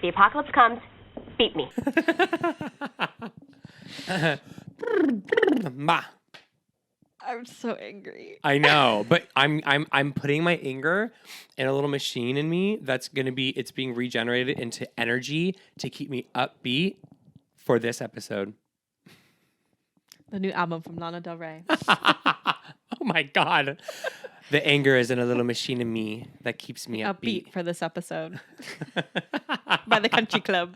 the apocalypse comes, beat me. Ma. I'm so angry. I know, but I'm putting my anger in a little machine in me that's it's being regenerated into energy to keep me upbeat for this episode. The new album from Lana Del Rey. Oh my God. The anger is in a little machine in me that keeps me upbeat. For this episode. By the Country Club.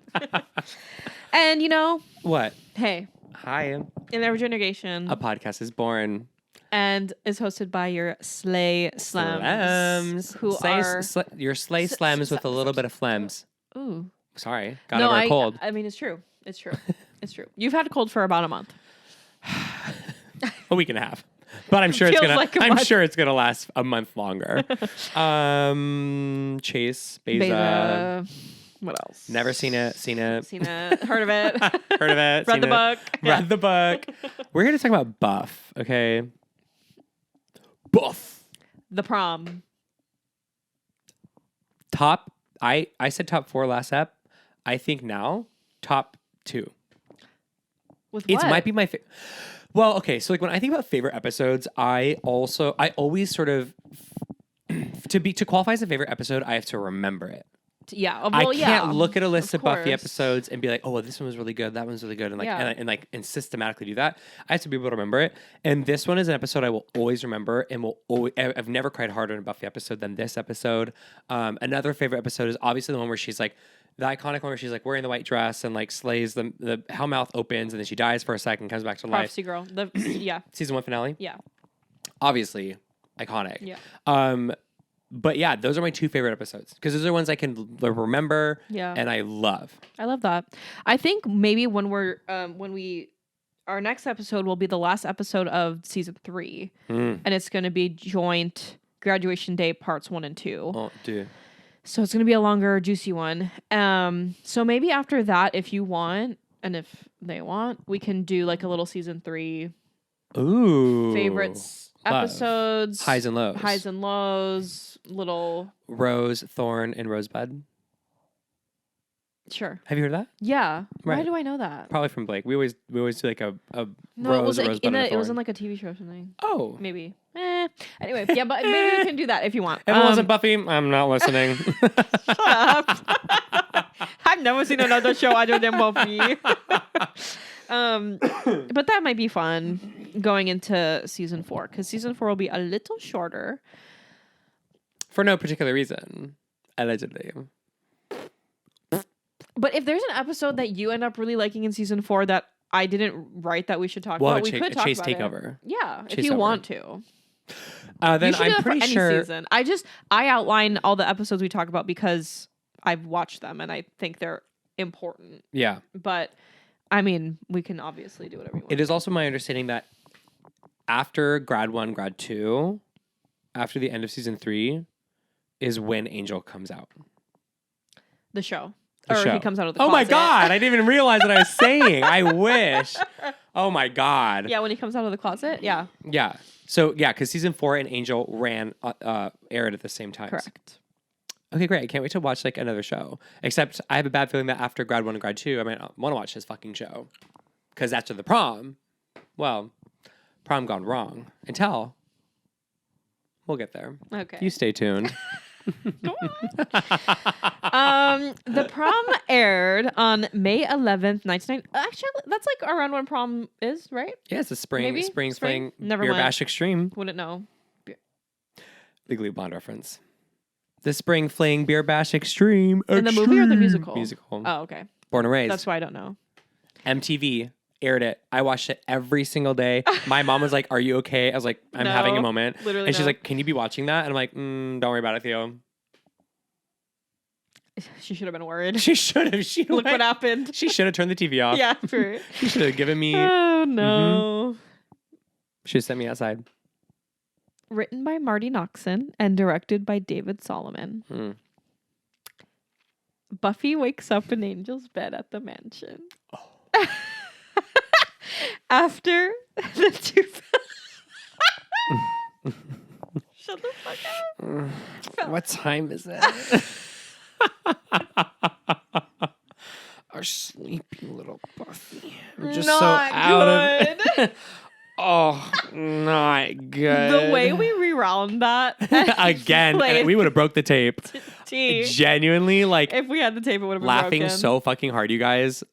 And you know. What? Hey. Hi. In Every Generation. A podcast is born. And is hosted by your Slay Slams. Who are... your Slay Slams with a little bit of phlegms. Ooh. Sorry. Got over a cold. I mean, it's true. It's true. It's true. You've had a cold for about a month. A week and a half. But I'm sure it's gonna last a month longer. Chase, Beyza. What else? Never seen it. Seen it. Heard of it. Heard of it. Read the book. Read the book. We're here to talk about Buff, okay? Buff. The Prom. Top. I said top 4 last ep. I think now top 2. With what? It might be my favorite. Well, okay. So like when I think about favorite episodes, I always sort of to qualify as a favorite episode, I have to remember it. Yeah. Well, I can't look at a list of Buffy episodes and be like, oh, well, this one was really good. That one's really good. And and systematically do that. I have to be able to remember it. And this one is an episode I will always remember and I've never cried harder in a Buffy episode than this episode. Another favorite episode is obviously the one where she's like, the iconic one where she's like wearing the white dress and like slays the Hellmouth opens and then she dies for a second, comes back to life. Prophecy Girl. Season 1 finale. Yeah. Obviously iconic. Yeah. But yeah, those are my 2 favorite episodes because those are ones I can remember and I love. I love that. I think maybe when our next episode will be the last episode of season 3 and it's going to be joint graduation day parts 1 and 2. Oh, dude. So it's going to be a longer, juicy one. So maybe after that, if you want, and if they want, we can do like a little season 3 favorites episodes. Highs and lows. Little Rose, Thorn, and Rosebud. Sure. Have you heard of that? Yeah. Right. Why do I know that? Probably from Blake. We always do like a no, Rose, it was like Rosebud, and a it was Thorn. in like a TV show or something. Oh. Maybe. Anyway, yeah, but maybe we can do that if you want. If it wasn't Buffy, I'm not listening. Shut up. I've never seen another show other than Buffy. But that might be fun going into season 4 because season 4 will be a little shorter. For no particular reason, allegedly. But if there's an episode that you end up really liking in season 4 that I didn't write that we should talk about, we could talk Chase about takeover. it. Yeah, Chase if you over. want to. Then you should I'm do that pretty for sure. any season. I outline all the episodes we talk about because I've watched them and I think they're important. Yeah. But I mean, we can obviously do whatever you want. It is also my understanding that after Grad 1, Grad 2, after the end of season 3, is when Angel comes out. The show. The or show. he comes out of the closet. Oh my God. I didn't even realize what I was saying. I wish. Oh my God. Yeah, when he comes out of the closet. Yeah. Yeah. So yeah, because season 4 and Angel aired at the same time. Correct. Okay, great. I can't wait to watch like another show. Except I have a bad feeling that after Grad 1 and Grad 2, I might not want to watch this fucking show. Because after the prom, well, prom gone wrong. Until we'll get there. Okay. You stay tuned. The Prom aired on May 11th, 1990. Actually, that's like around when prom is, right? Yeah, it's a spring fling Never Beer mind. Bash Extreme. Wouldn't know. Legally Blonde reference. The spring fling Beer Bash Extreme. In the movie or the musical? Musical. Oh, okay. Born and raised. That's why I don't know. MTV aired it. I watched it every single day. My mom was like, "Are you okay?" I was like, "I'm No, having a moment." literally and she's no. like, "Can you be watching that?" And I'm like, "Don't worry about it, Theo." She should have been worried. She should have. She Look what happened. She should have turned the TV off. Yeah, true. She should have given me. Oh no. Should have sent me outside. Written by Marty Noxon and directed by David Solomon. Buffy wakes up in Angel's bed at the mansion. Oh. After the two... Shut the fuck up. What time is it? gosh, sleepy little Buffy. I'm just Not so out good. of Oh, not good. The way we rewound that again, played and we would have broke the tape. T. Genuinely, like If we had the tape, it would have been laughing broken. so fucking hard, you guys.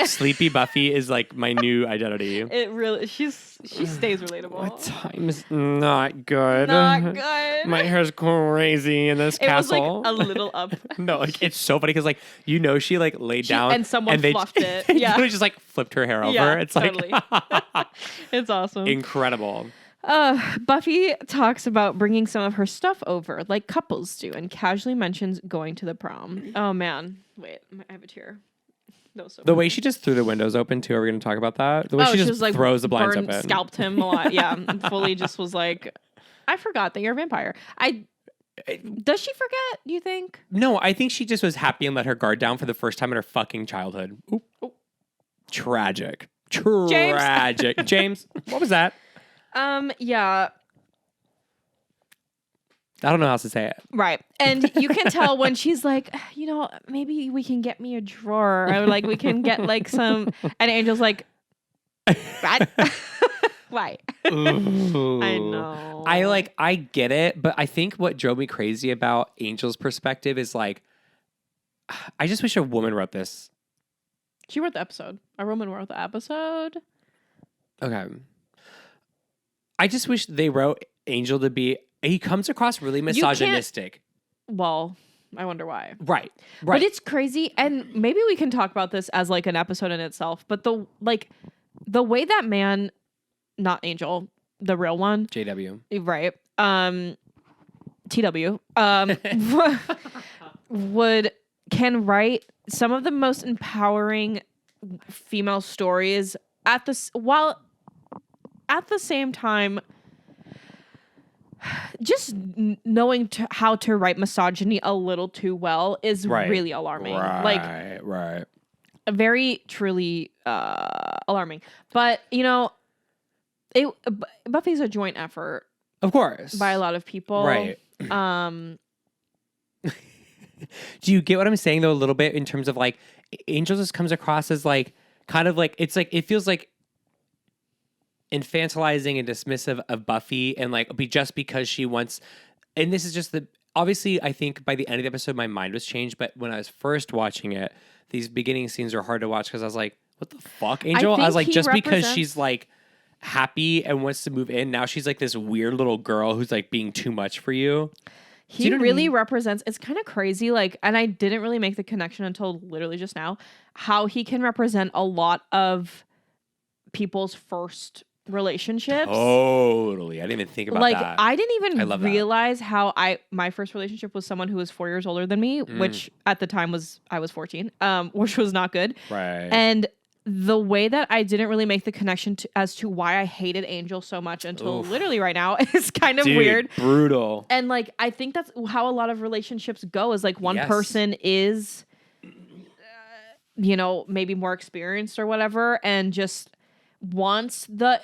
Sleepy Buffy is like my new identity. It really, she stays relatable. What time is not good? Not good. My hair's crazy in this castle. It was like a little up. No, like it's so funny because like she like laid down and someone fluffed it. Yeah, literally just like flipped her hair over. Yeah, It's totally. like It's awesome. Incredible. Buffy talks about bringing some of her stuff over, like couples do, and casually mentions going to the prom. Oh man, wait, I have a tear. So the way she just threw the windows open too. Are we going to talk about that? The way she just was, like, throws the blinds open, scalped him a lot. Yeah, and fully just was like, I forgot that you're a vampire. Does she forget? Do you think? No, I think she just was happy and let her guard down for the first time in her fucking childhood. Oop. Tragic. James, what was that? Yeah. I don't know how else to say it. Right. And you can tell when she's like, maybe we can get me a drawer. Or like we can get like some, and Angel's like, what? Why? I know. I get it, but I think what drove me crazy about Angel's perspective is like, I just wish a woman wrote this. She wrote the episode. A woman wrote the episode. Okay. I just wish they wrote Angel to be. He comes across really misogynistic. Well, I wonder why. Right. But it's crazy, and maybe we can talk about this as like an episode in itself. But the way that man, not Angel, the real one, JW, right? TW, can write some of the most empowering female stories while at the same time. Just knowing how to write misogyny a little too well is really alarming. Right. Very truly alarming. But Buffy's a joint effort, of course, by a lot of people. Right. Do you get what I'm saying though? A little bit in terms of like Angel just comes across as like kind of like it's like it feels like infantilizing and dismissive of Buffy and like just because she wants, and this is just obviously I think by the end of the episode my mind was changed, but when I was first watching it, these beginning scenes are hard to watch because I was like, what the fuck, Angel? I was like, just because she's like happy and wants to move in, now she's like this weird little girl who's like being too much for you. He really represents, it's kind of crazy, like, and I didn't really make the connection until literally just now, how he can represent a lot of people's first relationships. Totally. I didn't even think about that. Like, I didn't even realize how my first relationship was someone who was 4 years older than me, which at the time I was 14, which was not good. Right. And the way that I didn't really make the connection as to why I hated Angel so much until literally right now is kind of weird. Brutal. And like, I think that's how a lot of relationships go, is like one person is, maybe more experienced or whatever, and just wants the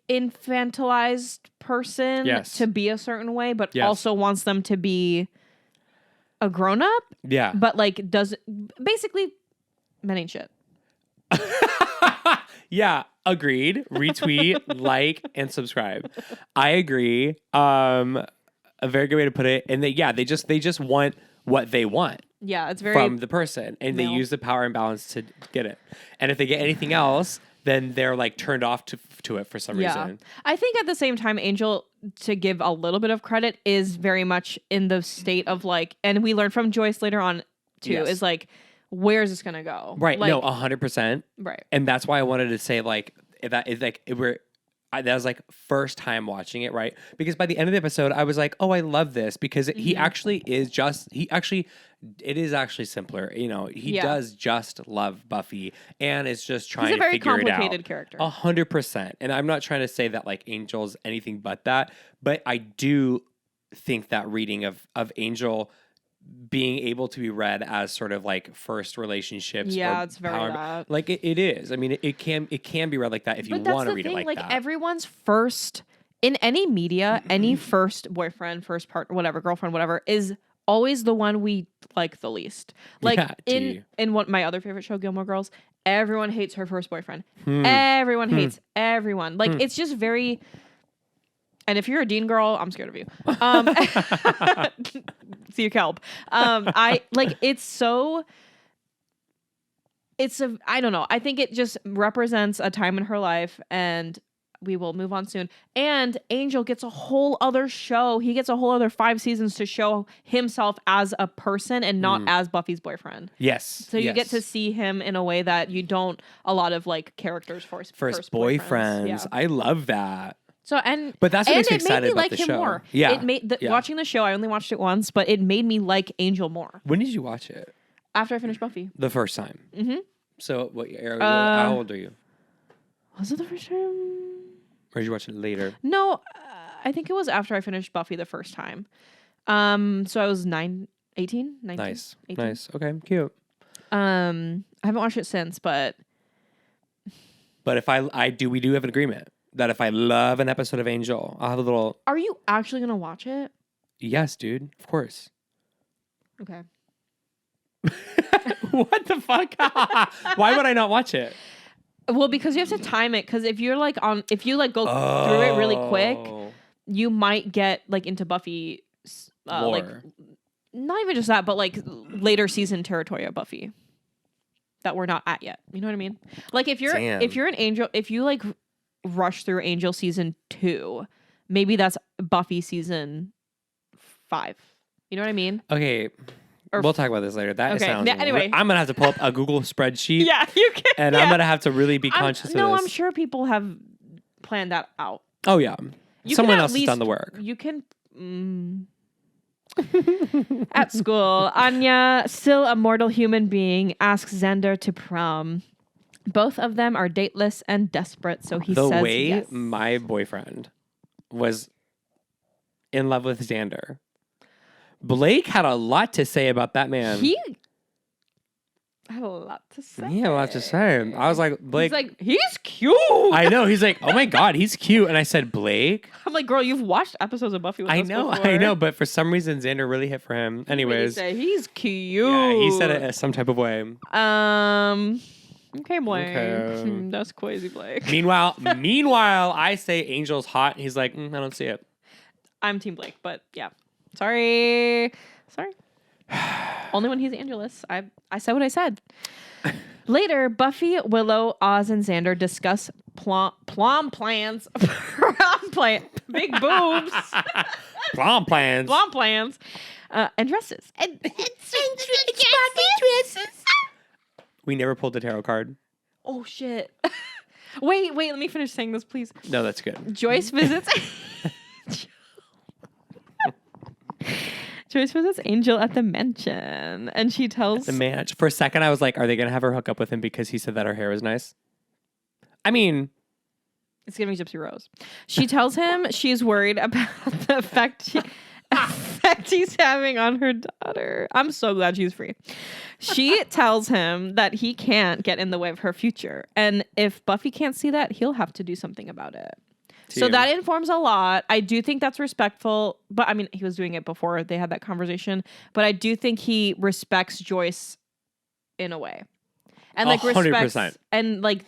infantilized person to be a certain way, but also wants them to be a grown-up. Yeah. But like basically men ain't shit. Yeah, agreed. Retweet, like, and subscribe. I agree. A very good way to put it. And they just want what they want. Yeah, it's very from the person, and they use the power imbalance to get it. And if they get anything else, then they're like turned off to it for some reason. I think at the same time, Angel, to give a little bit of credit, is very much in the state of like, and we learned from Joyce later on too, is like, where's this gonna go? Right. Like, no, 100%. Right. And that's why I wanted to say like that is like that was like first time watching it, right? Because by the end of the episode, I was like, oh, I love this because it is actually simpler. He does just love Buffy and is just trying to figure it out. He's a very complicated character. 100%. And I'm not trying to say that like Angel's anything but that, but I do think that reading of Angel being able to be read as sort of like first relationships. Yeah, it's very that. Like it is. I mean, it can be read like that if you want to read it like that. Like everyone's first in any media, any first boyfriend, first partner, whatever, girlfriend, whatever, is always the one we like the least. Like Yeah, in what my other favorite show, Gilmore Girls, everyone hates her first boyfriend. Everyone hates everyone. Like it's just very. And if you're a Dean girl, I'm scared of you. See you, kelp. I like it's so. I don't know. I think it just represents a time in her life, and we will move on soon. And Angel gets a whole other show. He gets a whole other 5 seasons to show himself as a person and not as Buffy's boyfriend. Yes. So you get to see him in a way that you don't a lot of like characters first boyfriends. Yeah. I love that. So but that's what makes me excited about like the him show. More. Yeah. It made watching the show. I only watched it once, but it made me like Angel more. When did you watch it? After I finished Buffy. The first time. Mm-hmm. So how old are you? Was it the first time? Or did you watch it later? No, I think it was after I finished Buffy the first time. So I was 18, 19. Nice. 18. Nice. Okay, cute. I haven't watched it since, but if we do have an agreement that if I love an episode of Angel, I'll have a little. Are you actually gonna watch it? Yes, dude. Of course. Okay. What the fuck? Why would I not watch it? Well, because you have to time it. Because if you go through it really quick, you might get like into Buffy, like not even just that, but like later season territory of Buffy that we're not at yet. You know what I mean? Like if you're an Angel, if you like rush through Angel season 2, maybe that's Buffy season 5. You know what I mean? Okay. We'll talk about this later. Sounds... Anyway. I'm going to have to pull up a Google spreadsheet. Yeah, you can. And I'm going to have to really be conscious of this. No, I'm sure people have planned that out. Oh, yeah. Someone else has done the work. You can... At school, Anya, still a mortal human being, asks Xander to prom. Both of them are dateless and desperate, so he says yes. The way yes. my boyfriend was in love with Xander... Blake had a lot to say about that man. He had a lot to say. He had a lot to say. I was like, Blake. He's like, he's cute. I know. He's like, oh my God, he's cute. And I said, Blake. I'm like, girl, you've watched episodes of Buffy with us before. I know. But for some reason, Xander really hit for him. Anyways. He's cute. Yeah, he said it some type of way. Okay, Blake. Okay. That's crazy, Blake. Meanwhile, I say Angel's hot. He's like, I don't see it. I'm Team Blake, but yeah. Sorry. Only when he's Angelus. I said what I said. Later, Buffy, Willow, Oz, and Xander discuss plum plans. Big boobs. Plum plans. Plum plans. And dresses. And dresses. We never pulled the tarot card. Oh, shit. Wait. Let me finish saying this, please. No, that's good. Joyce visits Angel at the mansion, and she tells the mansion. For a second, I was like, "Are they gonna have her hook up with him because he said that her hair was nice?" I mean, it's giving Gypsy Rose. She tells him she's worried about the effect he's having on her daughter. I'm so glad she's free. She tells him that he can't get in the way of her future, and if Buffy can't see that, he'll have to do something about it. So that informs a lot. I do think that's respectful, but I mean, he was doing it before they had that conversation, but I do think he respects Joyce in a way. And like 100%. Respects and like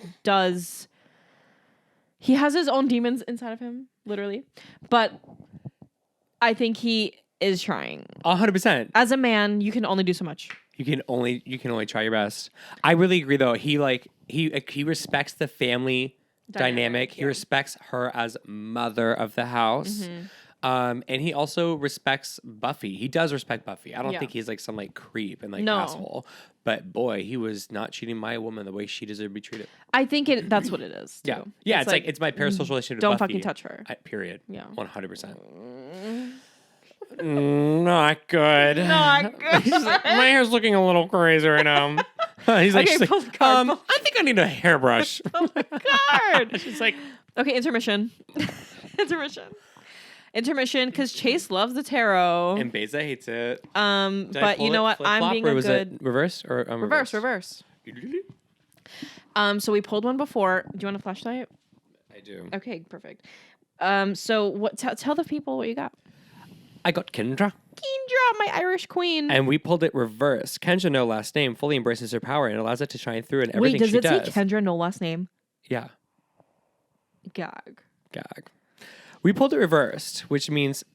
he has his own demons inside of him, literally. But I think he is trying. 100%. As a man, you can only do so much. You can only try your best. I really agree though. He respects the family dynamic. He respects her as mother of the house. Mm-hmm. And he also respects Buffy. He does respect Buffy. I don't think he's like some like creep and like asshole. But boy, he was not treating my woman the way she deserved to be treated. I think that's what it is. Too. Yeah. It's like it's my parasocial relationship with don't Buffy. Don't fucking touch her. Period. Yeah. 100%. Not good. Not good. Like, my hair's looking a little crazy right now. He's like, I think I need a hairbrush. Oh my God. She's like, okay, intermission. Intermission, because Chase loves the tarot. And Beyza hates it. But you know what? I'm being a was good... it reverse or reverse? So we pulled one before. Do you want a flashlight? I do. Okay, perfect. So what? Tell the people what you got. I got Kendra. Kendra, my Irish queen. And we pulled it reverse. Kendra, no last name, fully embraces her power and allows it to shine through in everything she does. Wait, does it say Kendra, no last name? Yeah. Gag. We pulled it reversed, which means,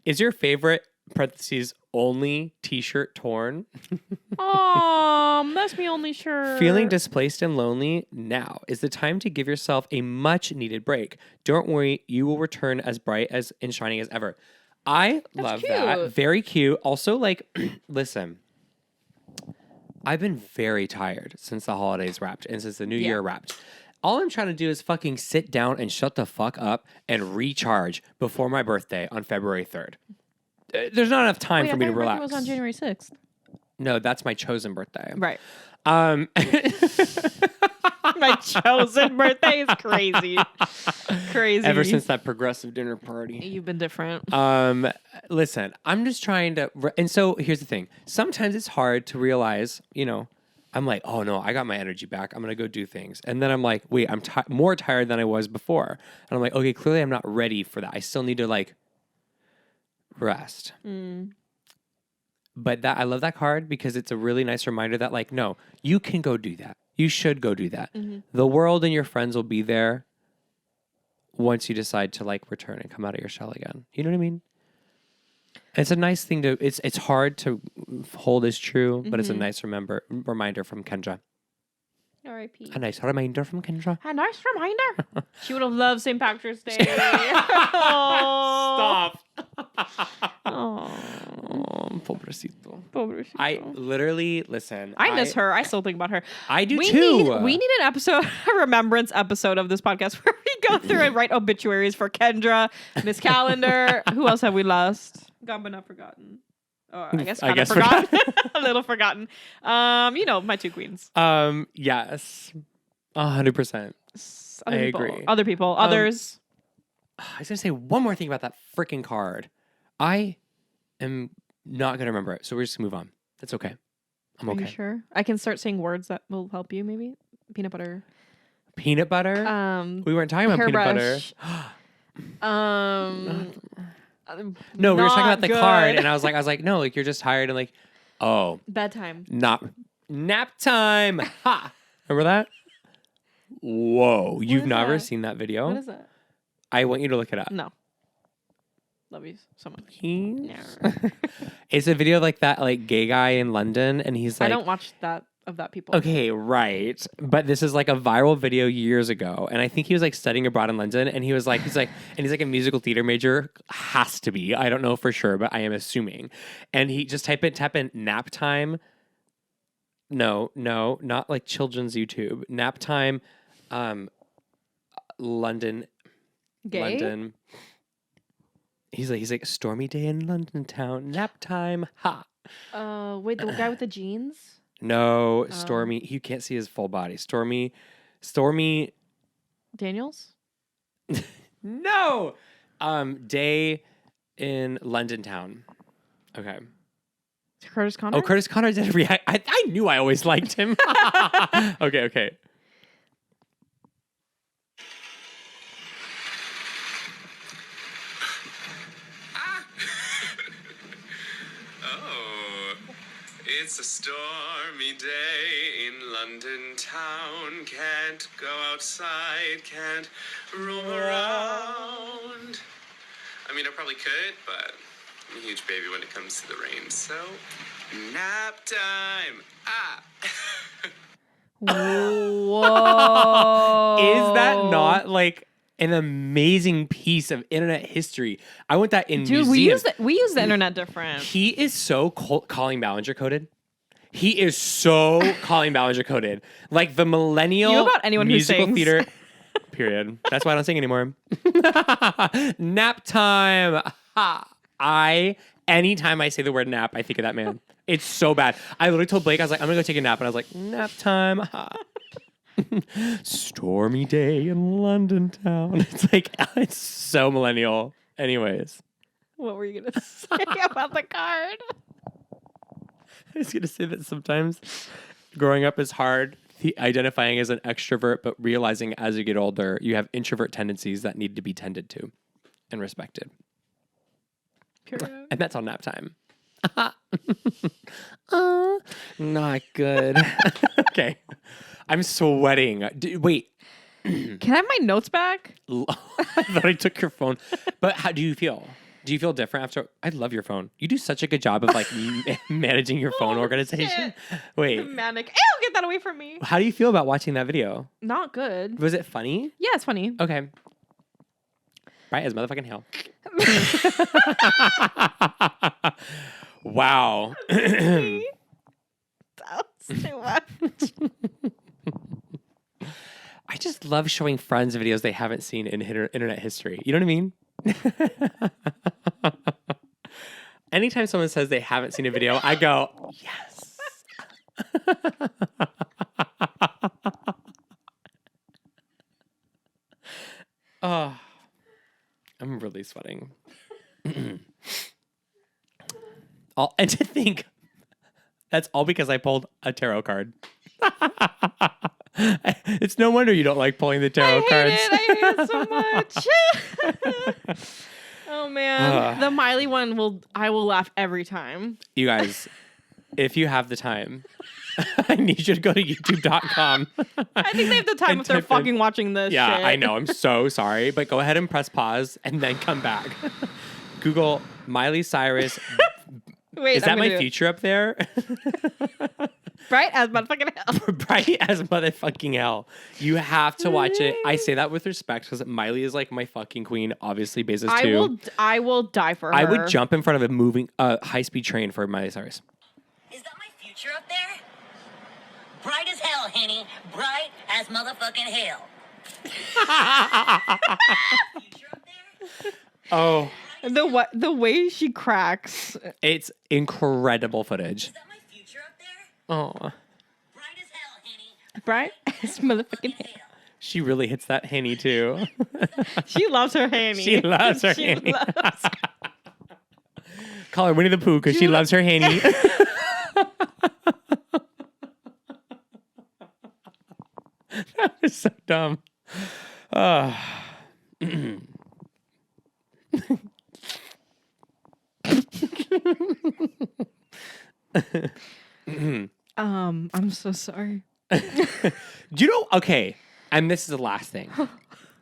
is your favorite, parentheses, only t-shirt torn? That's my only shirt. Feeling displaced and lonely? Now is the time to give yourself a much needed break. Don't worry, you will return as bright as and shining as ever. That's love cute. That. Very cute. Also, like, listen, I've been very tired since the holidays wrapped and since the new year wrapped. All I'm trying to do is fucking sit down and shut the fuck up and recharge before my birthday on February 3rd. There's not enough time for me to relax. It was on January 6th. No, that's my chosen birthday. Right. My chosen birthday is crazy. Crazy. Ever since that progressive dinner party. You've been different. Listen, I'm just trying to... And so here's the thing. Sometimes it's hard to realize, I'm like, oh no, I got my energy back. I'm going to go do things. And then I'm like, wait, I'm more tired than I was before. And I'm like, okay, clearly I'm not ready for that. I still need to rest. But I love that card because it's a really nice reminder that no, you can go do that. You should go do that. Mm-hmm. The world and your friends will be there once you decide to return and come out of your shell again. You know what I mean? It's a nice thing it's hard to hold as true, but it's a nice reminder from Kendra. R.I.P. A nice reminder from Kendra. A nice reminder. She would have loved St. Patrick's Day. Stop. Oh, pobrecito. I literally, listen. I miss her. I still think about her. I do too. We need an episode, a remembrance episode of this podcast where we go through and write obituaries for Kendra, Miss Calendar. Who else have we lost? Gone but not forgotten. Oh, I guess kind of forgotten. A little forgotten. My two queens. Yes. 100%. I agree. Other people. Others. I was going to say one more thing about that freaking card. I am not going to remember it, so we're just going to move on. That's okay. I'm okay. Are you sure? I can start saying words that will help you, maybe? Peanut butter. Peanut butter? We weren't talking about peanut butter. No, we were talking about the card, and I was like, no, you're just tired, and bedtime. Not nap time. Ha! Remember that? Whoa, you've never seen that video? What is that? I want you to look it up. No. Love you so much. It's a video like that, gay guy in London, and he's like, I don't watch that of that people. Okay, right. But this is a viral video years ago, and I think he was studying abroad in London, and he's a musical theater major. Has to be. I don't know for sure, but I am assuming. And he just type in nap time. No, not children's YouTube. Nap time. London. Gay? London. He's like stormy day in London town. Nap time. Ha. Wait, the guy with the jeans? No, Stormy. You can't see his full body. Stormy. Daniels? No. Day in London town. Okay. Curtis Connor? Oh, Curtis Connor did react. I knew I always liked him. Okay. It's a stormy day in London town. Can't go outside, can't roam around. I mean, I probably could, but I'm a huge baby when it comes to the rain. So, nap time. Whoa. Is that not an amazing piece of internet history? I want that in museum. we use the internet different. He is so Colleen Ballinger coded. He is so Colleen Ballinger coded. The millennial you about anyone musical who sings. theater. Period. That's why I don't sing anymore. Nap time. Anytime I say the word nap, I think of that man. It's so bad. I literally told Blake, I was like, I'm going to go take a nap. And I was like, nap time. Stormy day in London town. It's so millennial. Anyways. What were you going to say about the card? I was going to say that sometimes growing up is hard, identifying as an extrovert, but realizing as you get older, you have introvert tendencies that need to be tended to and respected. Period. And that's on nap time. Not good. Okay. I'm sweating. Wait. Can I have my notes back? I thought I took your phone. But how do you feel? Do you feel different after? I love your phone. You do such a good job of like managing your phone organization. Shit. Wait. Manic. Ew, get that away from me. How do you feel about watching that video? Not good. Was it funny? Yeah, it's funny. Okay. Right as motherfucking hell. Wow. That's too much. I just love showing friends videos they haven't seen in internet history. You know what I mean? Anytime someone says they haven't seen a video, I go, yes. Oh, I'm really sweating. And to think, that's all because I pulled a tarot card. It's no wonder you don't like pulling the tarot cards. I hate it so much. Oh man, the Miley one I will laugh every time. You guys, if you have the time, I need you to go to youtube.com. I think they have the time if they're fucking watching this. Yeah, shit. I know. I'm so sorry, but go ahead and press pause and then come back. Google Miley Cyrus. Wait, is that my future up there? Bright as motherfucking hell. Bright as motherfucking hell. You have to watch it. I say that with respect because Miley is like my fucking queen. Obviously, Beyza's too. I will die for her. I would jump in front of a moving high-speed train for Miley Cyrus. Is that my future up there? Bright as hell, Henny. Bright as motherfucking hell. Future up there? Oh. The way she cracks. It's incredible footage. Is that my future up there? Oh. Bright as hell, Henny. Bright as motherfucking hell. She really hits that henny too. She loves her Hanny. She loves her She henny. loves- Call her Winnie the Pooh because she loves her henny. That was so dumb. I'm so sorry. Do you know? Okay, and this is the last thing.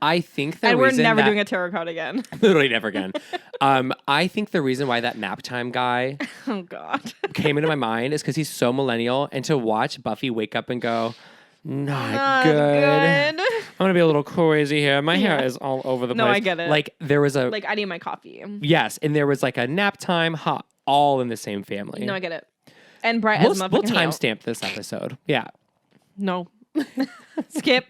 I think the And we're reason never that, doing a tarot card again. literally never again. I think the reason why that nap time guy Oh God. came into my mind is because he's so millennial, and to watch Buffy wake up and go, not good. I'm gonna be a little crazy here. My hair is all over the place. No, I get it. Like there was a Like I need my coffee. yes, and there was like a nap time, all in the same family. No, I get it. And Bright We'll as motherfucking hell. timestamp this episode. Yeah. No. Skip.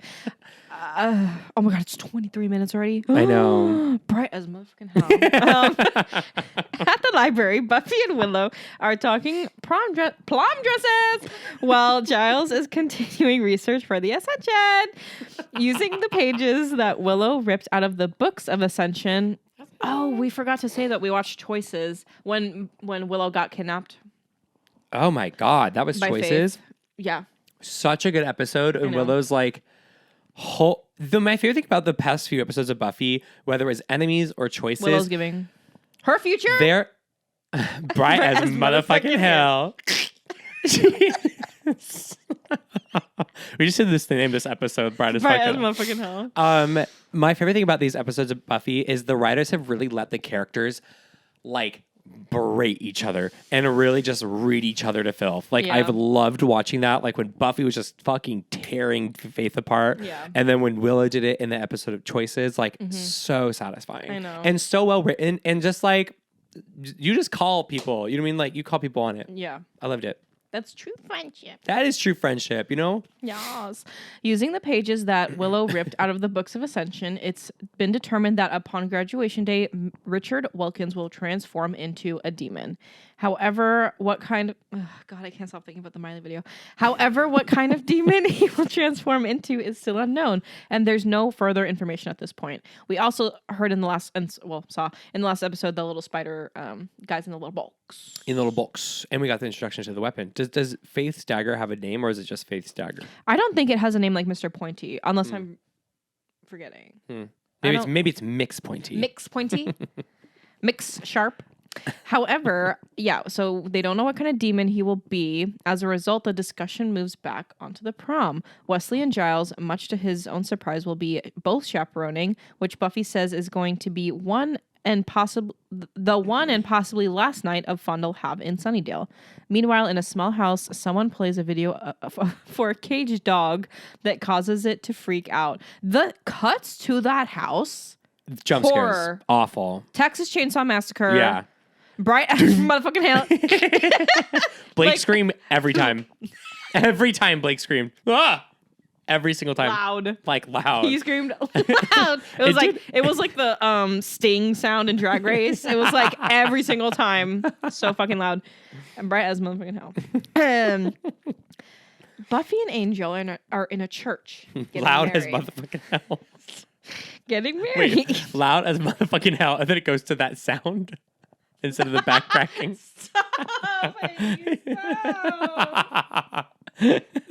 Oh my God, it's 23 minutes already. I know. Bright as motherfucking hell. At the library, Buffy and Willow are talking prom dresses while Giles is continuing research for the Ascension. Using the pages that Willow ripped out of the books of Ascension. Oh, we forgot to say that we watched Choices when Willow got kidnapped. Oh my God, that was By Choices. Faith. Yeah. Such a good episode. And know. Willow's like, my favorite thing about the past few episodes of Buffy, whether it was Enemies or Choices, Willow's giving her future. they're bright as motherfucking hell. We just said this to name this episode bright as motherfucking hell. My favorite thing about these episodes of Buffy is the writers have really let the characters like berate each other and really just read each other to filth. Like Yeah. I've loved watching that. Like when Buffy was just fucking tearing Faith apart. Yeah. And then when Willow did it in the episode of Choices, like so satisfying. I know. And so well written and just like you just call people. You know what I mean? Like you call people on it. Yeah. I loved it. That's true friendship. That is true friendship, you know? Yes. Using the pages that Willow ripped out of the Books of Ascension, it's been determined that upon graduation day, Richard Wilkins will transform into a demon. However, what kind of... God, I can't stop thinking about the Miley video. However, what kind of demon he will transform into is still unknown, and there's no further information at this point. We also heard in the last... saw in the last episode the little spider guys in the little box. In the little box. And we got the introduction to the weapon. Does Faith's dagger have a name or is it just Faith's dagger? I don't think it has a name like Mr. Pointy, unless I'm forgetting. Maybe it's Mix Pointy. Mix Pointy? Mix Sharp? However, so they don't know what kind of demon he will be. As a result, the discussion moves back onto the prom. Wesley and Giles, much to his own surprise, will be both chaperoning, which Buffy says is going to be the one and possibly last night of fun they'll have in Sunnydale. Meanwhile, in a small house, someone plays a video for a caged dog that causes it to freak out. The cuts to that house. Jump scares. Awful. Texas Chainsaw Massacre. Yeah. Bright motherfucking hell. Blake screamed every time. Every time Blake screamed. Ah! Every single time. Loud. Like loud. He screamed loud. It was like the Sting sound in Drag Race. It was like every single time. So fucking loud. And bright as motherfucking hell. Buffy and Angel are in a church. Loud married. as motherfucking hell. Getting married. Wait, loud as motherfucking hell, and then it goes to that sound instead of the backtracking. Stop!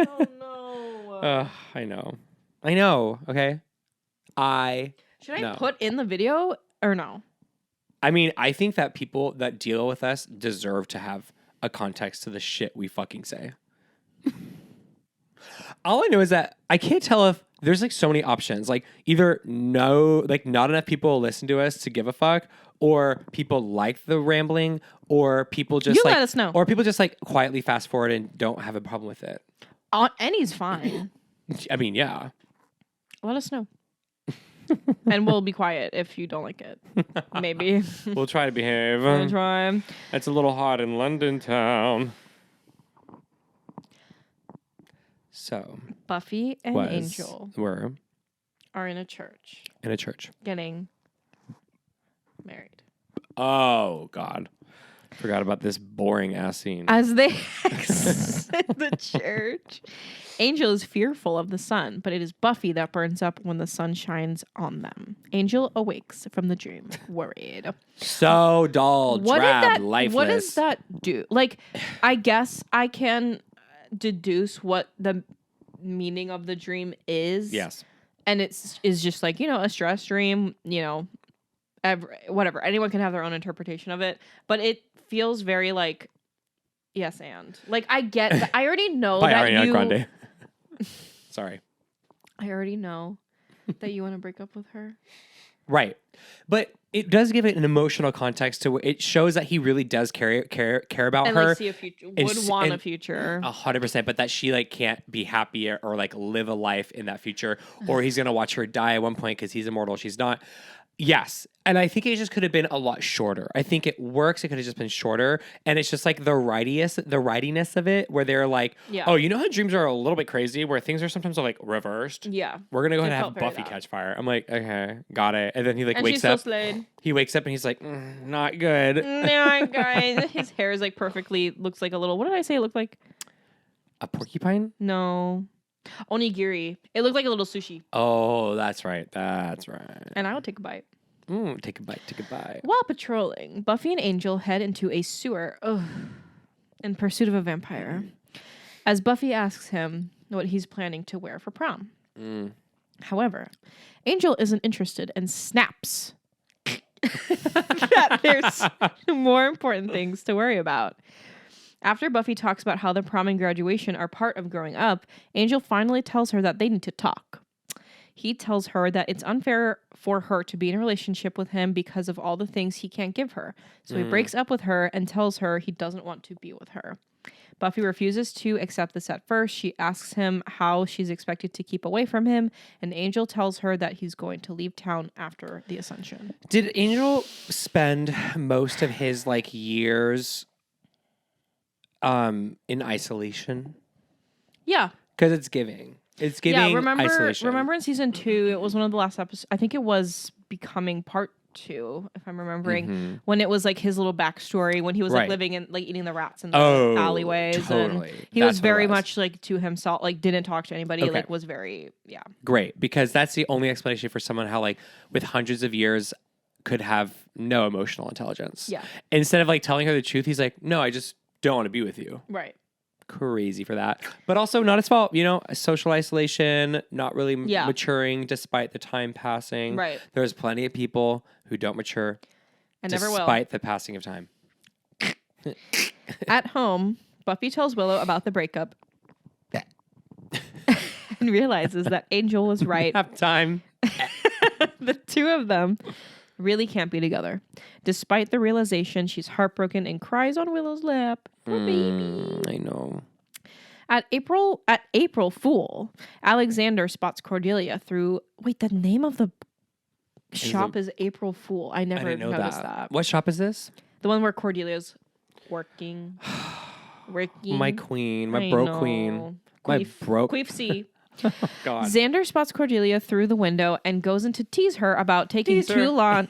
Oh no! I know. Okay, Should I put in the video or no? I mean, I think that people that deal with us deserve to have a context to the shit we fucking say. All I know is that I can't tell if there's like so many options. Like either no, like not enough people listen to us to give a fuck, or people like the rambling, or people just let us know. Or people just like quietly fast forward and don't have a problem with it. Any's fine. I mean, yeah. Let us know. And we'll be quiet if you don't like it. Maybe. We'll try to behave. We'll try. It's a little hot in London town. So Buffy and Angel are in a church. Getting married. Oh, God. Forgot about this boring ass scene. As they exit the church, Angel is fearful of the sun, but it is Buffy that burns up when the sun shines on them. Angel awakes from the dream, worried. So dull, drab, lifeless. What does that do? Like, I guess I can deduce what the meaning of the dream is. Yes. And is just like, a stress dream, whatever. Anyone can have their own interpretation of it. But it feels very like, yes, and. Like, I get that. I already know By that Ariana Grande. Sorry. I already know that you want to break up with her. Right. But it does give it an emotional context to where it shows that he really does care about and her. Like see a future, want a future. 100%, but that she like can't be happy or like live a life in that future, or he's going to watch her die at one point because he's immortal. She's not. Yes. And I think it just could have been a lot shorter. I think it works. It could have just been shorter. And it's just like the writiness of it where they're like, oh, you know how dreams are a little bit crazy where things are sometimes like reversed? Yeah. We're going to go ahead and have Buffy catch fire. I'm like, okay, got it. And then he like wakes up. He wakes up and he's like, not good. No, guys. His hair is like looks like a little, what did I say it looked like? A porcupine? No. Onigiri. It looked like a little sushi. Oh, that's right. And I will take a bite. Take a bite. While patrolling, Buffy and Angel head into a sewer in pursuit of a vampire. As Buffy asks him what he's planning to wear for prom. However, Angel isn't interested and snaps that there's more important things to worry about. After Buffy talks about how the prom and graduation are part of growing up, Angel finally tells her that they need to talk. He tells her that it's unfair for her to be in a relationship with him because of all the things he can't give her. So he breaks up with her and tells her he doesn't want to be with her. Buffy refuses to accept this at first. She asks him how she's expected to keep away from him, and Angel tells her that he's going to leave town after the Ascension. Did Angel spend most of his years in isolation? Yeah. Because it's giving isolation. Remember in season 2, it was one of the last episodes. I think it was Becoming Part 2, if I'm remembering, when it was his little backstory when he was living in eating the rats in the alleyways. Totally. And he was very much to himself, didn't talk to anybody, was very great, because that's the only explanation for someone how with hundreds of years could have no emotional intelligence. Yeah. Instead of telling her the truth, he's like, no, I just don't want to be with you. Right. Crazy for that, but also not his fault. Social isolation, not really maturing despite the time passing. Right. There's plenty of people who don't mature and never will, despite the passing of time. At home, Buffy tells Willow about the breakup and realizes that Angel was right. Have time. The two of them really can't be together. Despite the realization, she's heartbroken and cries on Willow's lap. Poor baby. I know. At April Fool, Alexander spots Cordelia through. Wait, the name of the shop is April Fool. I never didn't know noticed that. What shop is this? The one where Cordelia's working. My queen, my I broke know. queen, my broke. Queef C. Oh, God. Xander spots Cordelia through the window and goes in to tease her about taking too long.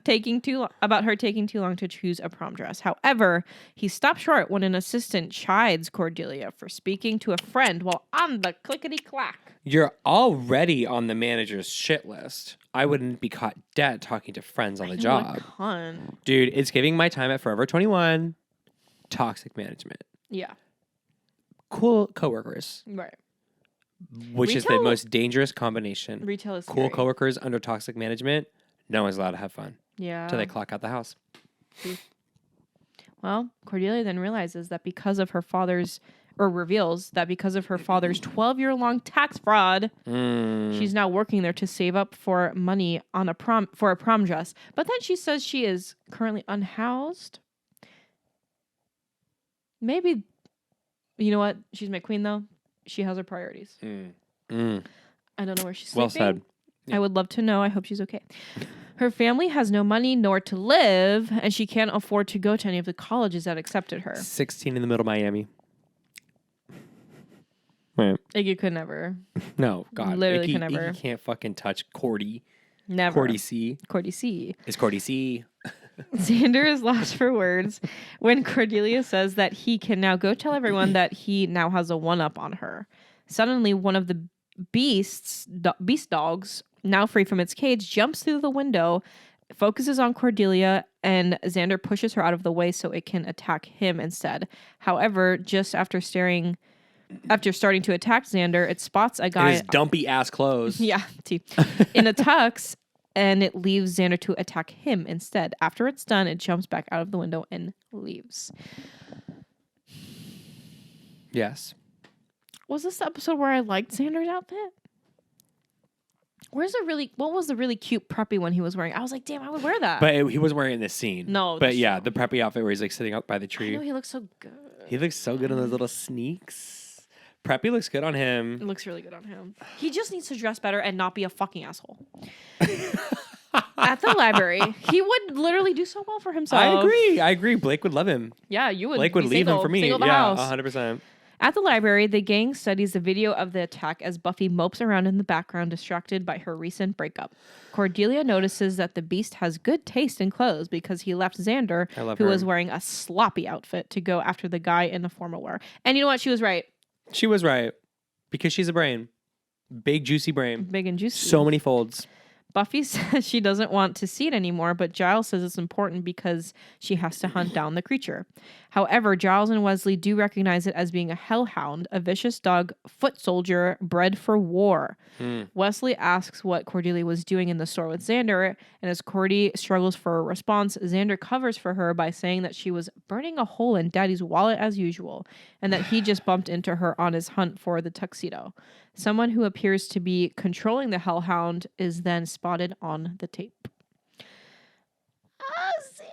Taking too long to choose a prom dress. However, he stops short when an assistant chides Cordelia for speaking to a friend while on the clickety clack. You're already on the manager's shit list. I wouldn't be caught dead talking to friends on the job. Dude, it's giving my time at Forever 21 toxic management. Yeah. Cool coworkers. Right. Which is the most dangerous combination. Retail is cool scary. coworkers under toxic management. No one's allowed to have fun. Yeah. Until they clock out the house. Well, Cordelia then realizes that reveals that because of her father's 12-year-long tax fraud, she's now working there to save up for money on a prom dress. But then she says she is currently unhoused. Maybe, you know what? She's my queen, though. She has her priorities. I don't know where she's sleeping. Well said. Yeah. I would love to know. I hope she's okay. Her family has no money nor to live, and she can't afford to go to any of the colleges that accepted her. 16 in the middle of Miami. Right. Iggy could never. No, God. Literally Iggy, could never. Iggy can't fucking touch Cordy. Never. Cordy C. Cordy C. It's Cordy C. Xander is lost for words when Cordelia says that he can now go tell everyone that he now has a one-up on her. Suddenly, one of the beast dogs, now free from its cage, jumps through the window, focuses on Cordelia, and Xander pushes her out of the way so it can attack him instead. However, just after starting to attack Xander, it spots a guy in his dumpy ass clothes. Yeah, in a tux, and it leaves Xander to attack him instead. After it's done, it jumps back out of the window and leaves. Yes. Was this the episode where I liked Xander's outfit? What was the really cute preppy one he was wearing? I was like, damn, I would wear that. But he was wearing in this scene. No. But yeah, the preppy outfit where he's like sitting up by the tree. I know, he looks so good. He looks so good in those little sneaks. Preppy looks good on him. It looks really good on him. He just needs to dress better and not be a fucking asshole. At the library, he would literally do so well for himself. I agree. Blake would love him. Yeah, you would. Blake would leave him for me. Single the Yeah, house. 100%. At the library, the gang studies the video of the attack as Buffy mopes around in the background, distracted by her recent breakup. Cordelia notices that the Beast has good taste in clothes because he left Xander, who was wearing a sloppy outfit, to go after the guy in the formal wear. And you know what? She was right. She was right. Because she's a brain. Big, juicy brain. Big and juicy. So many folds. Buffy says she doesn't want to see it anymore, but Giles says it's important because she has to hunt down the creature. However, Giles and Wesley do recognize it as being a hellhound, a vicious dog foot soldier bred for war. Wesley asks what Cordelia was doing in the store with Xander, and as Cordy struggles for a response, Xander covers for her by saying that she was burning a hole in Daddy's wallet as usual, and that he just bumped into her on his hunt for the tuxedo. Someone who appears to be controlling the hellhound is then spotted on the tape. Xander.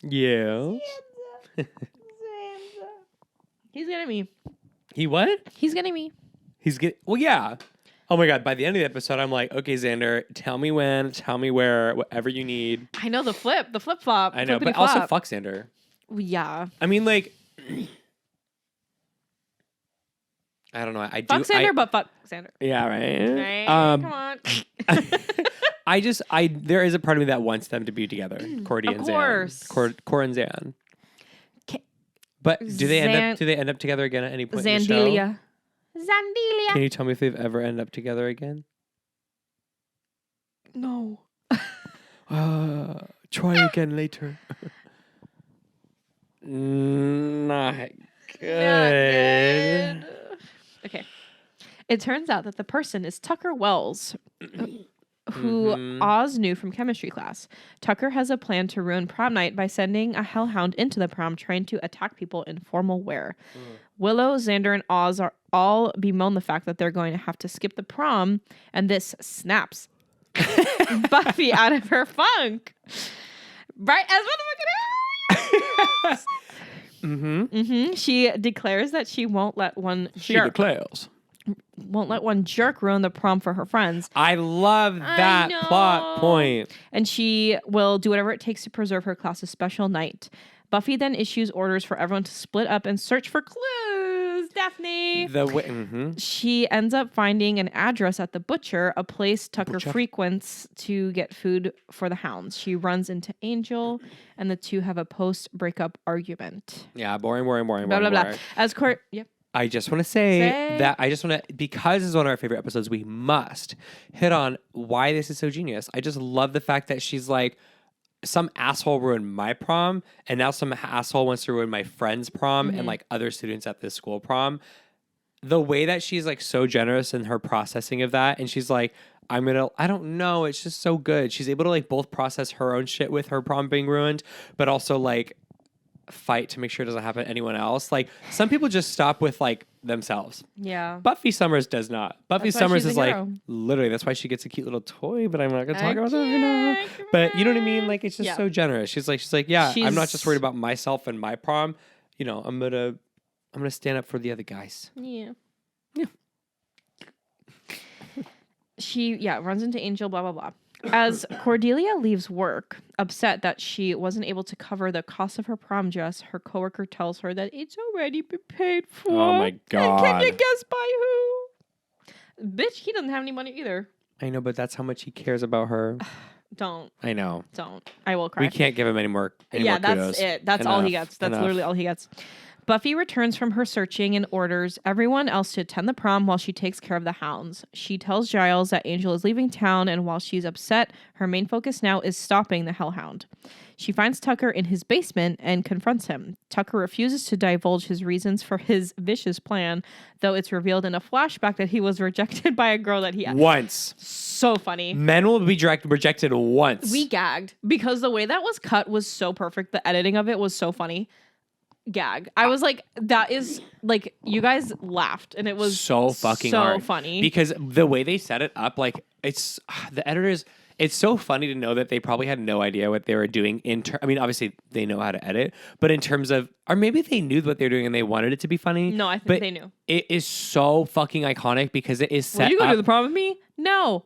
Yeah. Xander. He's getting me. He what? He's getting me. He's getting... Well, yeah. Oh my God. By the end of the episode, I'm like, okay, Xander, tell me when, tell me where, whatever you need. I know the flip-flop. I know, but also fuck Xander. Yeah. I mean, like... I don't know. Fuck Xander, but fuck Xander. Yeah, right? Come on. There is a part of me that wants them to be together, Cordy and Zan. Of course. Cor and Zan. But do they end up together again at any point in the show? Zandelia. Can you tell me if they've ever ended up together again? No. Try again later. Not good. Okay. It turns out that the person is Tucker Wells. who Oz knew from chemistry class. Tucker has a plan to ruin prom night by sending a hellhound into the prom trying to attack people in formal wear. Willow, Xander, and Oz are all bemoan the fact that they're going to have to skip the prom, and this snaps Buffy out of her funk. Bright as motherfucking She declares that she won't let one jerk ruin the prom for her friends. I love that plot point. And she will do whatever it takes to preserve her class's special night. Buffy then issues orders for everyone to split up and search for clues. Daphne. She ends up finding an address at the butcher, a place Tucker frequents to get food for the hounds. She runs into Angel, and the two have a post-breakup argument. Yeah, boring. Blah, blah, blah. As Court, yep. I just want to say that because this is one of our favorite episodes, we must hit on why this is so genius. I just love the fact that she's like, some asshole ruined my prom, and now some asshole wants to ruin my friend's prom and like other students at this school prom. The way that she's like so generous in her processing of that, and she's like, I don't know, it's just so good. She's able to like both process her own shit with her prom being ruined, but also like fight to make sure it doesn't happen to anyone else. Like some people just stop with like themselves. Yeah. Buffy Summers does not. Buffy Summers is like literally, that's why she gets a cute little toy, but I'm not gonna talk about that. But you know what I mean? Like it's just so generous. She's like, I'm not just worried about myself and my prom. You know, I'm gonna stand up for the other guys. Yeah. She runs into Angel, blah blah blah. As Cordelia leaves work, upset that she wasn't able to cover the cost of her prom dress, her coworker tells her that it's already been paid for. Oh my God. And can you guess by who? Bitch, he doesn't have any money either. I know, but that's how much he cares about her. Don't. I know. Don't. I will cry. We can't give him any more that's kudos. it. That's all he gets. That's literally all he gets. Buffy returns from her searching and orders everyone else to attend the prom while she takes care of the hounds. She tells Giles that Angel is leaving town, and while she's upset, her main focus now is stopping the hellhound. She finds Tucker in his basement and confronts him. Tucker refuses to divulge his reasons for his vicious plan, though it's revealed in a flashback that he was rejected by a girl that he had. Once. So funny. Men will be rejected once. We gagged because the way that was cut was so perfect. The editing of it was so funny. Gagged. I was like, that is like, you guys laughed and it was so fucking so hard. Funny because the way they set it up, like it's the editors. It's so funny to know that they probably had no idea what they were doing. I mean, obviously they know how to edit, but in terms of, or maybe they knew what they were doing and they wanted it to be funny. No, I think they knew. It is so fucking iconic because it is set. Were you up. gonna do the prom with me? No.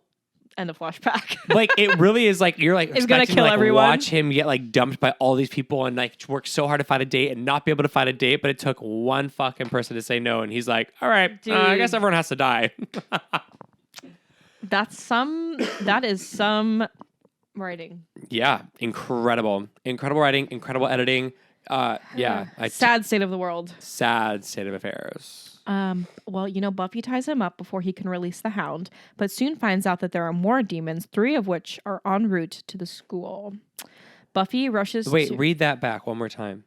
And the flashback. Like it really is like you're like it's gonna kill to, like, everyone. Watch him get like dumped by all these people and like work so hard to find a date and not be able to find a date, but it took one fucking person to say no, and he's like, all right, I guess everyone has to die. That is some writing. Yeah, incredible writing, incredible editing. Sad state of the world. Sad state of affairs. Well, Buffy ties him up before he can release the hound, but soon finds out that there are more demons, 3 of which are en route to the school. Buffy rushes read that back one more time.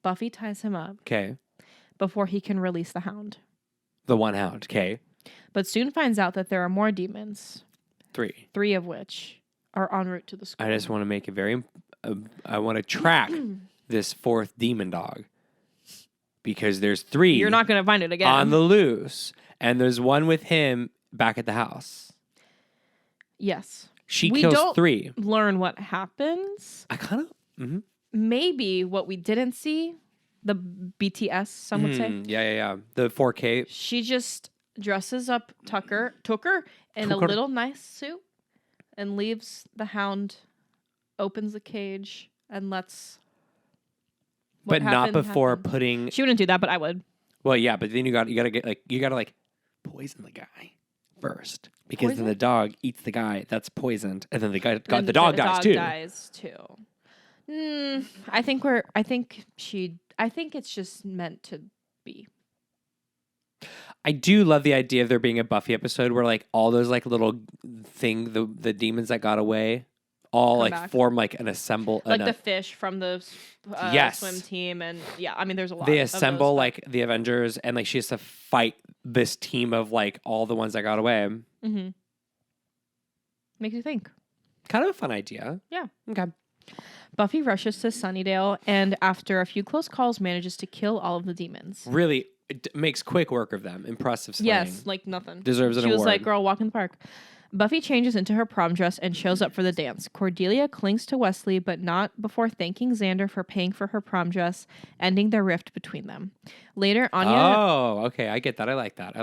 Buffy ties him up. Okay. Before he can release the hound. The one hound, okay. But soon finds out that there are more demons. 3. 3 of which are en route to the school. I just want to make it I want to track this 4th demon dog. Because there's 3. You're not going to find it again. On the loose. And there's one with him back at the house. Yes. She kills 3. Learn what happens. I kind of... Mm-hmm. Maybe what we didn't see, the BTS, some would say. Yeah. The 4K. She just dresses up Tucker in a little nice suit and leaves the hound, opens the cage, and lets... But not before putting... She wouldn't do that, but I would. Well, yeah, but then you gotta poison the guy first. Because then the dog eats the guy that's poisoned. And then the dog dies too. I think it's just meant to be. I do love the idea of there being a Buffy episode where like all those like little the demons that got away all like back. Form like an assemble like the fish from the swim team, and there's a lot. They assemble like the Avengers, and like she has to fight this team of like all the ones that got away. Mm-hmm. Makes you think. Kind of a fun idea. Yeah. Okay. Buffy rushes to Sunnydale and after a few close calls manages to kill all of the demons. Really makes quick work of them. Impressive slaying. Yes, like nothing. Deserves an award. She was like, girl, walk in the park. Buffy changes into her prom dress and shows up for the dance. Cordelia clings to Wesley, but not before thanking Xander for paying for her prom dress, ending the rift between them. Later, Anya... Oh, okay. I get that. I like that.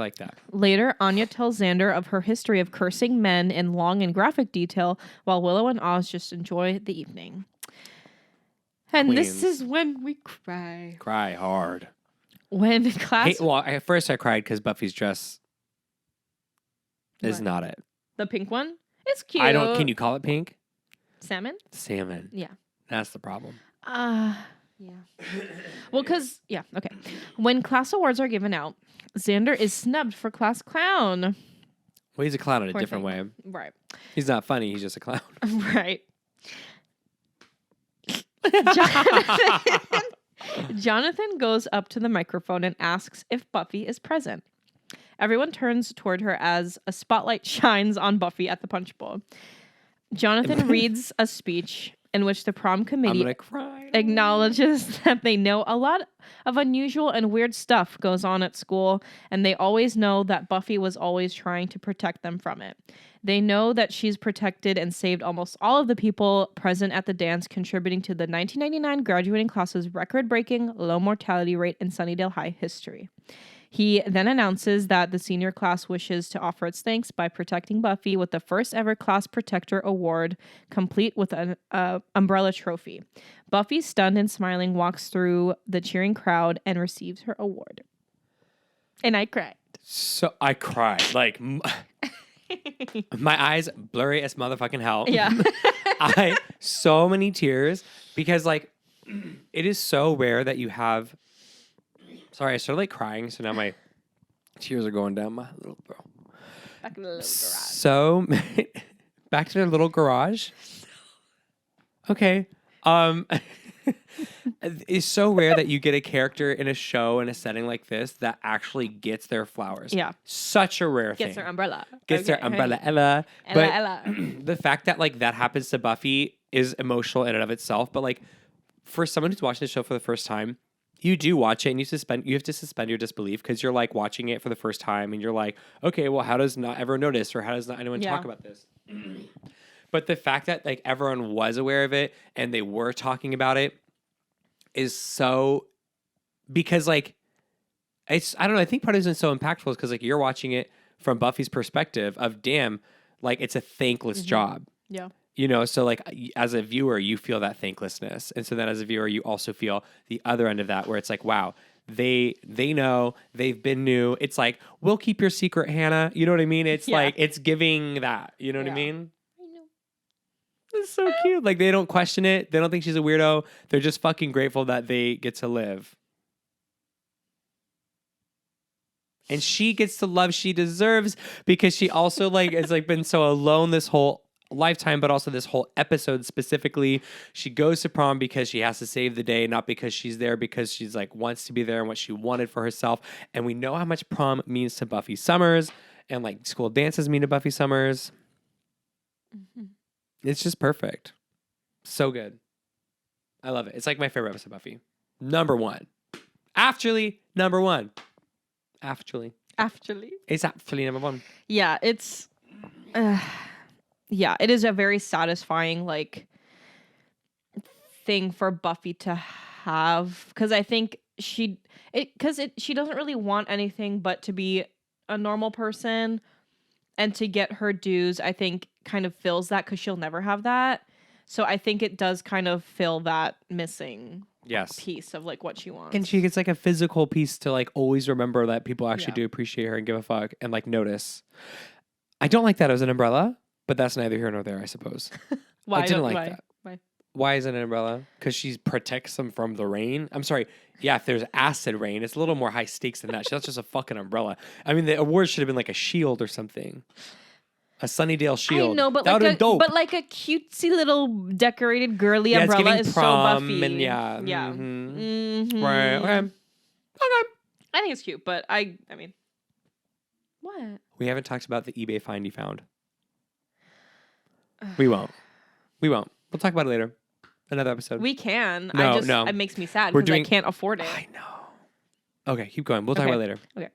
Later, Anya tells Xander of her history of cursing men in long and graphic detail, while Willow and Oz just enjoy the evening. And Queens. this is when we cry. Cry hard. When class... At first I cried because Buffy's dress is not it. The pink one? It's cute. Can you call it pink? Salmon? Salmon. Yeah. That's the problem. Yeah. Well, okay. When class awards are given out, Xander is snubbed for class clown. Well, he's a clown in a Poor different thing. way. Right. He's not funny. He's just a clown. Right. Jonathan goes up to the microphone and asks if Buffy is present. Everyone turns toward her as a spotlight shines on Buffy at the punch bowl. Jonathan reads a speech in which the prom committee acknowledges that they know a lot of unusual and weird stuff goes on at school, and they always know that Buffy was always trying to protect them from it. They know that she's protected and saved almost all of the people present at the dance, contributing to the 1999 graduating class's record-breaking low mortality rate in Sunnydale High history. He then announces that the senior class wishes to offer its thanks by protecting Buffy with the first ever Class Protector Award, complete with an umbrella trophy. Buffy, stunned and smiling, walks through the cheering crowd and receives her award. And I cried. So I cried. Like, my eyes blurry as motherfucking hell. Yeah. So many tears because, like, it is so rare that you have... Sorry, I started like crying, so now my tears are going down my little bro. Back in the little garage. So back to their little garage. Okay. It's so rare that you get a character in a show in a setting like this that actually gets their flowers. Yeah. Such a rare thing. Gets their umbrella. Gets their umbrella, Ella. Ella. The fact that like that happens to Buffy is emotional in and of itself. But like for someone who's watching the show for the first time, you do watch it and you have to suspend your disbelief because you're like watching it for the first time and you're like, okay, well, how does not everyone notice or how does not anyone talk about this? But the fact that like everyone was aware of it and they were talking about it is so because like it's I don't know, I think part of it is so impactful is because like you're watching it from Buffy's perspective of damn, like it's a thankless job. Yeah. You know, so like as a viewer, you feel that thanklessness. And so then as a viewer, you also feel the other end of that where it's like, wow, they know, they've been new. It's like, we'll keep your secret, Hannah. You know what I mean? It's like, it's giving that. You know what I mean? I know. It's so cute. Like they don't question it. They don't think she's a weirdo. They're just fucking grateful that they get to live. And she gets the love she deserves because she also like has like been so alone this whole lifetime, but also this whole episode specifically. She goes to prom because she has to save the day, not because she's there because she's like wants to be there and what she wanted for herself. And we know how much prom means to Buffy Summers and like school dances mean to Buffy Summers. Mm-hmm. It's just perfect. So good. I love it. It's like my favorite episode of Buffy. Number one. Actually, number one. Actually. It's actually number one. Yeah, it's... yeah, it is a very satisfying, like, thing for Buffy to have. Because I think she doesn't really want anything but to be a normal person. And to get her dues, I think, kind of fills that because she'll never have that. So I think it does kind of fill that missing piece of, like, what she wants. And she gets, like, a physical piece to, like, always remember that people actually do appreciate her and give a fuck and, like, notice. I don't like that as an umbrella. But that's neither here nor there, I suppose. Why? I didn't like that. Why? Why is it an umbrella? Because she protects them from the rain. I'm sorry. Yeah, if there's acid rain, it's a little more high stakes than that. That's just a fucking umbrella. I mean, the award should have been like a shield or something. A Sunnydale shield. I know, but that like a cutesy little decorated girly umbrella is prom so Buffy. And yeah. Mm-hmm. Mm-hmm. Right. Okay. I think it's cute, but I mean, what? We haven't talked about the eBay find you found. We won't. We'll talk about it later. Another episode. We can. No. It makes me sad We're because I can't afford it. I know. Okay, keep going. We'll talk about it later. Okay.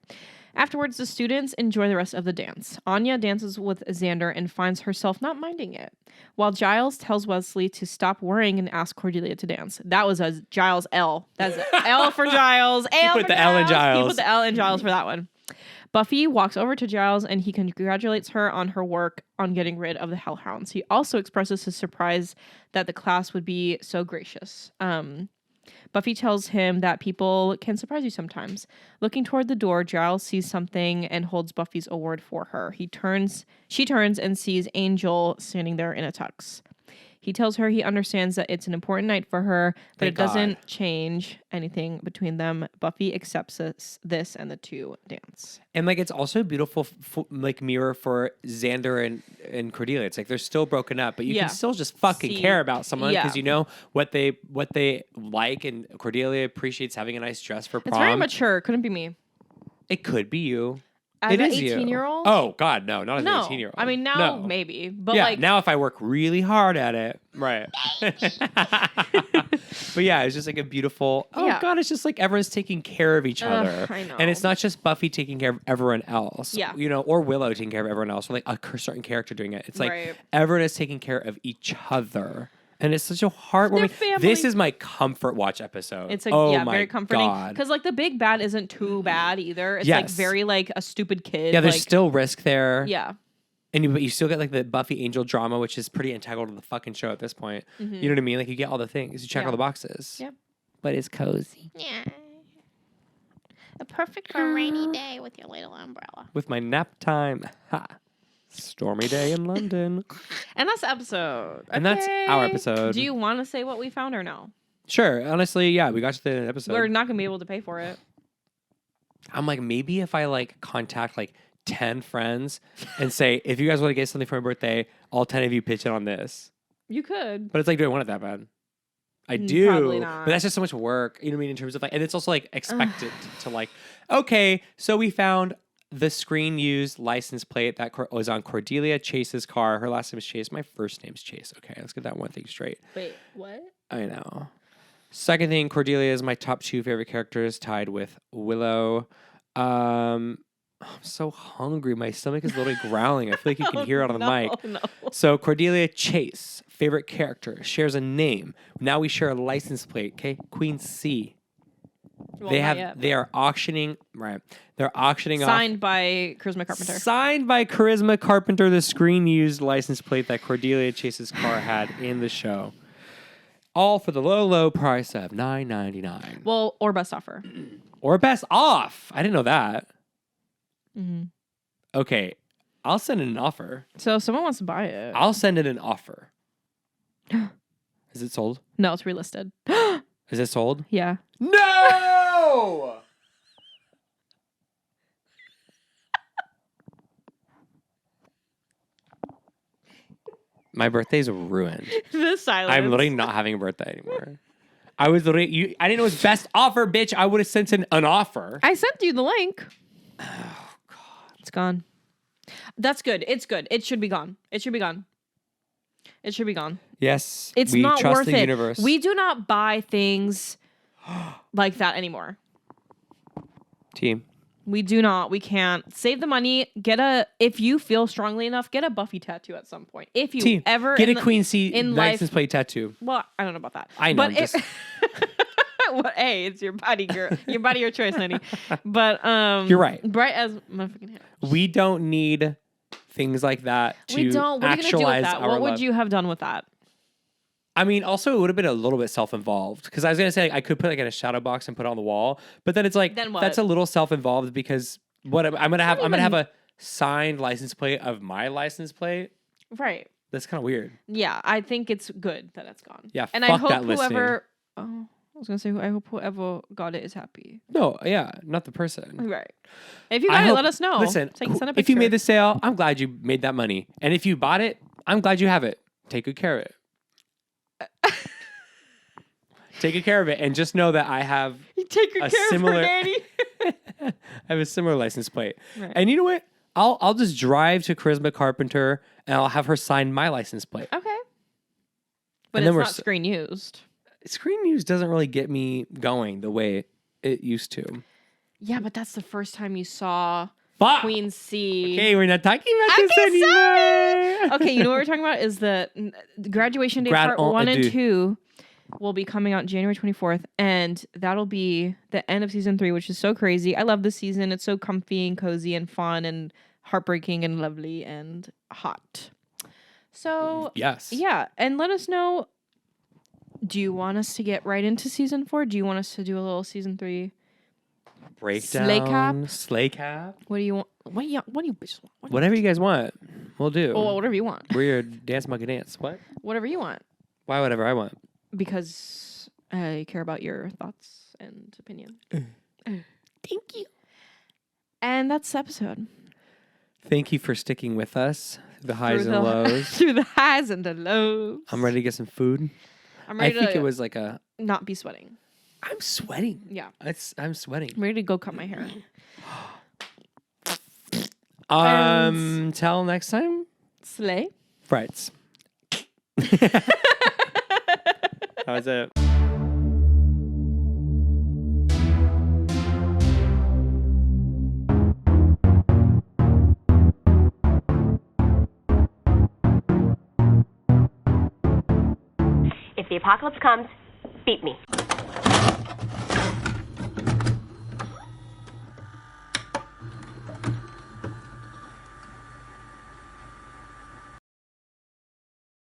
Afterwards, the students enjoy the rest of the dance. Anya dances with Xander and finds herself not minding it, while Giles tells Wesley to stop worrying and ask Cordelia to dance. That was a Giles L. That's L for Giles. You put the L in Giles. You put the L in Giles for that one. Buffy walks over to Giles and he congratulates her on her work on getting rid of the Hellhounds. He also expresses his surprise that the class would be so gracious. Buffy tells him that people can surprise you sometimes. Looking toward the door, Giles sees something and holds Buffy's award for her. She turns and sees Angel standing there in a tux. He tells her he understands that it's an important night for her, but Thank it doesn't God. change anything between them. Buffy accepts this and the two dance. And like it's also a beautiful like mirror for Xander and Cordelia. It's like they're still broken up, but you can still just fucking care about someone because you know what they like, and Cordelia appreciates having a nice dress for prom. It's very mature. Couldn't be me. It could be you. As it an is 18-year-old? Oh God, no, not as an 18-year-old. I mean now maybe, but yeah, like now if I work really hard at it, right? But yeah, it's just like a beautiful. Oh God, it's just like everyone's taking care of each other. I know. And it's not just Buffy taking care of everyone else. Yeah. You know, or Willow taking care of everyone else, or like a certain character doing it. It's like Right. everyone is taking care of each other. And it's such a heartwarming. This is my comfort watch episode. It's my very comforting God. because like the big bad isn't too bad either. It's like Yes. very like a stupid kid. Yeah, there's like, still risk there. yeah. But you still get like the Buffy Angel drama, which is pretty integral to the fucking show at this point. Mm-hmm. You know what I mean? Like you get all the things, you check all the boxes. Yep. But it's cozy. Yeah. A perfect for a rainy day with your little umbrella. With my nap time. Ha. Stormy day in London. And that's the episode. And that's our episode. Do you want to say what we found or no? Sure. Honestly, yeah, we got to the end of the episode. We're not gonna be able to pay for it. I'm like, maybe if I like contact like 10 friends and say, if you guys want to get something for my birthday, all 10 of you pitch in on this. You could. But it's like, do I want it that bad? I do. Probably not. But that's just so much work. You know what I mean? In terms of like, and it's also like expected to like, okay, so we found the screen used license plate that was on Cordelia Chase's car. Her last name is Chase. My first name's Chase. Okay, let's get that one thing straight. Wait, what? I know. Second thing, Cordelia is my top 2 favorite characters, tied with Willow. I'm so hungry. My stomach is literally growling. I feel like you can hear it on the mic. No. So Cordelia Chase, favorite character, shares a name. Now we share a license plate. Okay, Queen C. Well, They are auctioning, right? They're auctioning signed by Charisma Carpenter. Signed by Charisma Carpenter, the screen used license plate that Cordelia Chase's car had in the show. All for the low, low price of $9.99. Well, or best offer. Or best off. I didn't know that. Mm-hmm. Okay, I'll send in an offer. So if someone wants to buy it. I'll send in an offer. Is it sold? No, it's relisted. Is it sold? Yeah. No! My birthday's ruined. The silence. I'm literally not having a birthday anymore. I was literally, I didn't know it was best offer, bitch. I would have sent in an offer. I sent you the link. Oh, God. It's gone. That's good. It's good. It should be gone. It should be gone. It should be gone. Yes. It's we not trust worth the it. universe. We do not buy things like that anymore. Team. We do not. We can't. Save the money. If you feel strongly enough, get a Buffy tattoo at some point. If you Team. ever Get a Queen C in license life, plate tattoo. well, I don't know about that. I know. But well, hey, it's your body, girl. Your body, your choice, honey. But You're right. Bright as my fucking hair. We don't need things like that to We don't. What are you gonna do with actualize that? our What would love. you have done with that? I mean, also it would have been a little bit self-involved because I was gonna say like, I could put like in a shadow box and put it on the wall, but then it's like Then what? that's a little self-involved because what I'm gonna have not even- a signed license plate of my license plate. Right. That's kind of weird. Yeah, I think it's good that it's gone. Yeah, and I fuck hope that listing. whoever. Oh, I was gonna say, I hope whoever got it is happy. No, yeah, not the person. Right. If you I got it, hope- let us know. Listen, so I can send a picture. if you made the sale, I'm glad you made that money, and if you bought it, I'm glad you have it. Take good care of it. Take good care of it, and just know that I have you take good a care similar- of her, Danny. I have a similar license plate. Right. And you know what? I'll just drive to Charisma Carpenter and I'll have her sign my license plate. Okay. But And then it's we're not screen used. Screen use doesn't really get me going the way it used to. Yeah, but that's the first time you saw Fuck! Queen C. Okay, we're not talking about this anymore. Okay, you know what we're talking about is the graduation day part 1 and 2 will be coming out January 24th, and that'll be the end of season 3, which is so crazy. I love this season. It's so comfy and cozy and fun and heartbreaking and lovely and hot. So Yes. yeah, and let us know. Do you want us to get right into season 4? Do you want us to do a little season 3 breakdown? Slay cap? Slay cap? What do you want? What do you bitches want? Whatever you guys want, we'll do. Oh, whatever you want. We're your dance monkey dance. What? Whatever you want. Why whatever I want? Because I care about your thoughts and opinion. Thank you. And that's the episode. Thank you for sticking with us through the highs Through and the- lows. Through the highs and the lows. I'm ready to get some food. I'm I ready think to it was like a. not be sweating. I'm sweating. Yeah. I'm sweating. I'm ready to go cut my hair. Till next time. Slay. Frights. How was it? If the apocalypse comes, beat me.